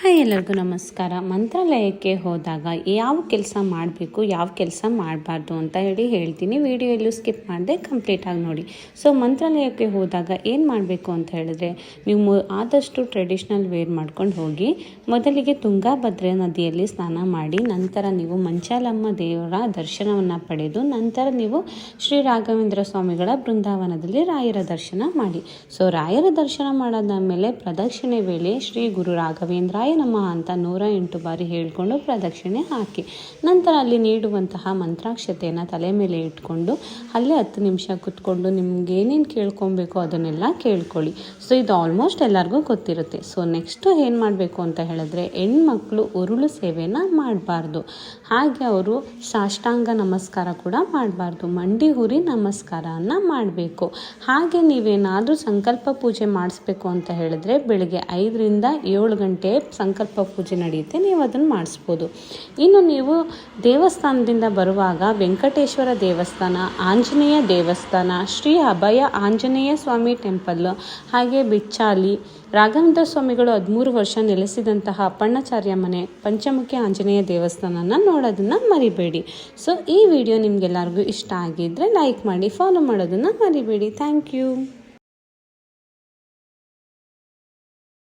Hi, ಎಲ್ಲರಿಗೂ ನಮಸ್ಕಾರ. ಮಂತ್ರಾಲಯಕ್ಕೆ ಹೋದಾಗ ಯಾವ ಕೆಲಸ ಮಾಡಬೇಕು, ಯಾವ ಕೆಲಸ ಮಾಡಬಾರ್ದು ಅಂತ ಹೇಳ್ತೀನಿ. ವಿಡಿಯೋ ಎಲ್ಲೂ ಸ್ಕಿಪ್ ಮಾಡದೆ ಕಂಪ್ಲೀಟಾಗಿ ನೋಡಿ. ಸೊ ಮಂತ್ರಾಲಯಕ್ಕೆ ಹೋದಾಗ ಏನು ಮಾಡಬೇಕು ಅಂತ ಹೇಳಿದ್ರೆ, ನೀವು ಆದಷ್ಟು ಟ್ರೆಡಿಷ್ನಲ್ ವೇರ್ ಮಾಡ್ಕೊಂಡು ಹೋಗಿ. ಮೊದಲಿಗೆ ತುಂಗಾಭದ್ರಾ ನದಿಯಲ್ಲಿ ಸ್ನಾನ ಮಾಡಿ, ನಂತರ ನೀವು ಮಂಚಾಲಮ್ಮ ದೇವರ ದರ್ಶನವನ್ನು ಪಡೆದು, ನಂತರ ನೀವು ಶ್ರೀ ರಾಘವೇಂದ್ರ ಸ್ವಾಮಿಗಳ ಬೃಂದಾವನದಲ್ಲಿ ರಾಯರ ದರ್ಶನ ಮಾಡಿ. ಸೊ ರಾಯರ ದರ್ಶನ ಮಾಡಾದ್ಮೇಲೆ ಪ್ರದಕ್ಷಿಣೆ ವೇಳೆ ಶ್ರೀ ಗುರು ರಾಘವೇಂದ್ರಾಯ ನಮಃ ಅಂತ 108 ಬಾರಿ ಹೇಳಿಕೊಂಡು ಪ್ರದಕ್ಷಿಣೆ ಹಾಕಿ, ನಂತರ ಅಲ್ಲಿ ನೀಡುವಂತಹ ಮಂತ್ರಾಕ್ಷತೆಯನ್ನು ತಲೆ ಮೇಲೆ ಇಟ್ಕೊಂಡು ಅಲ್ಲೇ 10 ನಿಮಿಷ ಕುತ್ಕೊಂಡು ನಿಮ್ಗೆ ಏನೇನು ಕೇಳ್ಕೊಬೇಕು ಅದನ್ನೆಲ್ಲ ಕೇಳ್ಕೊಳ್ಳಿ. ಸೊ ಇದು ಆಲ್ಮೋಸ್ಟ್ ಎಲ್ಲರಿಗೂ ಗೊತ್ತಿರುತ್ತೆ. ಸೊ ನೆಕ್ಸ್ಟು ಏನು ಮಾಡಬೇಕು ಅಂತ ಹೇಳಿದ್ರೆ, ಹೆಣ್ಮಕ್ಳು ಉರುಳು ಸೇವೆನ ಮಾಡಬಾರ್ದು. ಹಾಗೆ ಅವರು ಸಾಷ್ಟಾಂಗ ನಮಸ್ಕಾರ ಕೂಡ ಮಾಡಬಾರ್ದು, ಮಂಡಿ ಹುರಿ ನಮಸ್ಕಾರವನ್ನು ಮಾಡಬೇಕು. ಹಾಗೆ ನೀವೇನಾದರೂ ಸಂಕಲ್ಪ ಪೂಜೆ ಮಾಡಿಸ್ಬೇಕು ಅಂತ ಹೇಳಿದ್ರೆ, ಬೆಳಗ್ಗೆ 5 ರಿಂದ 7 ಗಂಟೆ ಸಂಕಲ್ಪ ಪೂಜೆ ನಡೆಯುತ್ತೆ, ನೀವು ಅದನ್ನು ಮಾಡಿಸ್ಬೋದು. ಇನ್ನು ನೀವು ದೇವಸ್ಥಾನದಿಂದ ಬರುವಾಗ ವೆಂಕಟೇಶ್ವರ ದೇವಸ್ಥಾನ, ಆಂಜನೇಯ ದೇವಸ್ಥಾನ, ಶ್ರೀ ಅಭಯ ಆಂಜನೇಯ ಸ್ವಾಮಿ ಟೆಂಪಲ್, ಹಾಗೆ ಬಿಚ್ಚಾಲಿ ರಾಘವೇಂದ್ರ ಸ್ವಾಮಿಗಳು 13 ವರ್ಷ ನೆಲೆಸಿದಂತಹ ಅಪ್ಪಣ್ಣಾಚಾರ್ಯ ಮನೆ, ಪಂಚಮುಖಿ ಆಂಜನೇಯ ದೇವಸ್ಥಾನನ ನೋಡೋದನ್ನು ಮರಿಬೇಡಿ. ಸೊ ಈ ವಿಡಿಯೋ ನಿಮಗೆಲ್ಲರಿಗೂ ಇಷ್ಟ ಆಗಿದ್ದರೆ ಲೈಕ್ ಮಾಡಿ, ಫಾಲೋ ಮಾಡೋದನ್ನು ಮರಿಬೇಡಿ. Thank you.